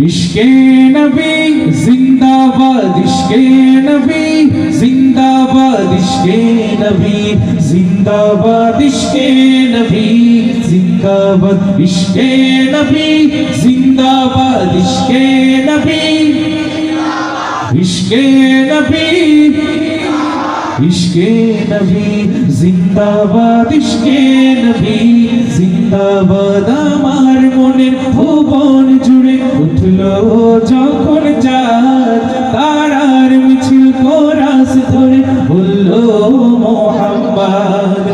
इश्के नबी जिंदाबाद, इश्के नबी जिंदाबाद, इश्के नबी जिंदाबाद, इश्के नबी जिंदाबाद, इश्के नबी जिंदाबाद, इश्के नबी, इश्के नबी, इश्के नबी जिंदाबाद, इश्के नबी जिंदाबाद। আমার মনের ভুবন জুড়ে উঠলো যখন চাঁদ, তারার মিছিল কোরাস ধরে বললো মোহাম্মদ।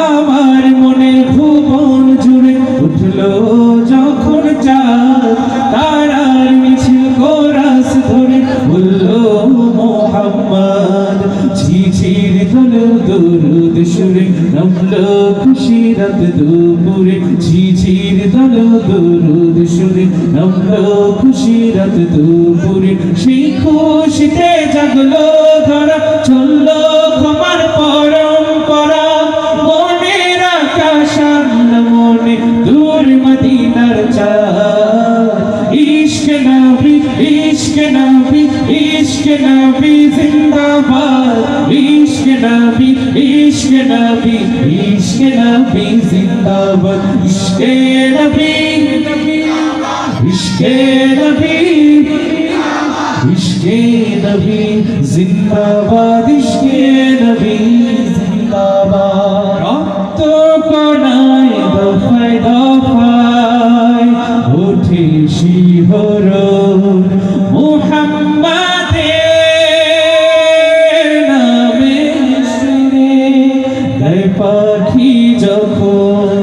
আমার মনের ভুবন জুড়ে উঠলো যখন চাঁদ, তারার মিছিল কোরাস ধরে বললো মোহাম্মদ। ঝিঝির দোলো দরুদ সুরে নামলো খুশি রাত দুপুরে, ঝিঝির দোলো দরুদ সুরে নামলো খুশি রাত দুপুরে। সেই খুশিতে জাগলো ধরা, চললো ক্ষমার পরম্পরা। মনের আকাশ আনলো মনে দূর মদিনার চাঁদ। ইশকে নবী, ইশকে নবী, ইশকে নবী জিন্দাবাদ, ইশকে নবী, ইশকে নবী, ইশকে নবী জিন্দাবাদ। ইশকে নবী, ইশকে নবী, ইশকে নবী জিন্দাবাদ, ইশকে নবী জিন্দাবাদ। রক্ত কণায় দফায় দফায় ওঠে শিহরণ, মুহাম্মাদের নামে সুরে গায় পাখি যখন।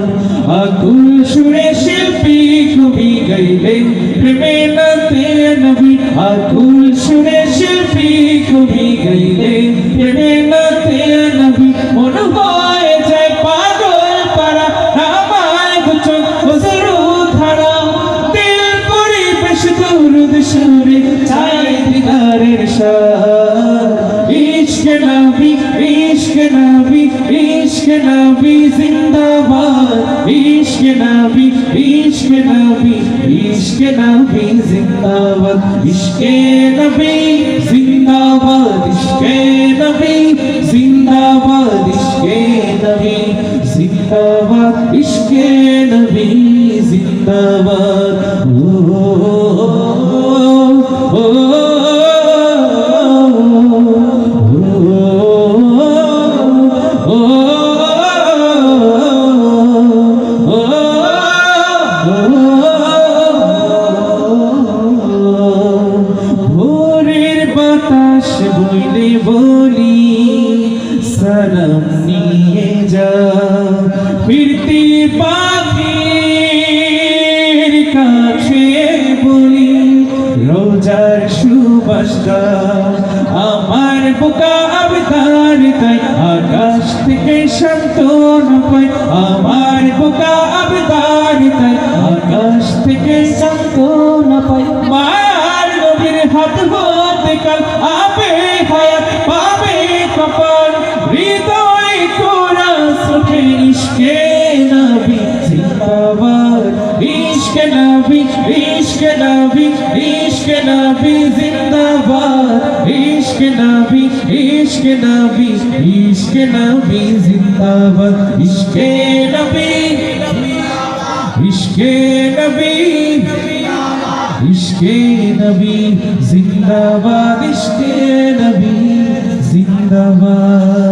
আকুল সুরে শিল্পী কবি গাইলেন প্রেমে নাতে নবী। আকুল সুরে শিল্পী কবি গাইলেন প্রেমে নাতে নবী। মন হয়ে যায় পাগল পারা, নামায় গুচন বজরু ধারা। দিল পরিবেশ দুরুদ সুরে চায় দিদারের শান। ইশকে নবী, ইশকে নবী, ইশকে নবী জিন্দাবাদ, ইশকে নবী, ইশকে নবী, ইশকে নবী জিন্দাবাদ। ইশকে নবী জিন্দাবাদ, ইশকে নবী জিন্দাবাদ, ইশকে নবী জিন্দাবাদ, ইশকে নবী জিন্দাবাদ। ও ও বাতাস বইলে বলি সালাম নিয়ে যা, ফিরতি পাখির কাছে বলি রোজার সুবাসটা। আমার বুকা আবদার তাই আকাশ থেকে সান্ত্বনা পাই। আমার বুকা আবদার তাই আকাশ থেকে সান্ত্বনা পাই। মায়ার নবীর হাত হতে কাল আবে হায়াত পাবে কপাল। হৃদয় কোরাস ওঠে ইশকে নবী জিন্দাবাদ, ইশকে নবী, ইশকে নবী, ইশকে নবী জিন্দাবাদ, ইশকে নবী, ইশকে নবী, ইশকে নবী জিন্দাবাদ। ইশকে নবী, ইশকে নবী, ইশকে নবী জিন্দাবাদ, ইশকে নবী জিন্দাবাদ।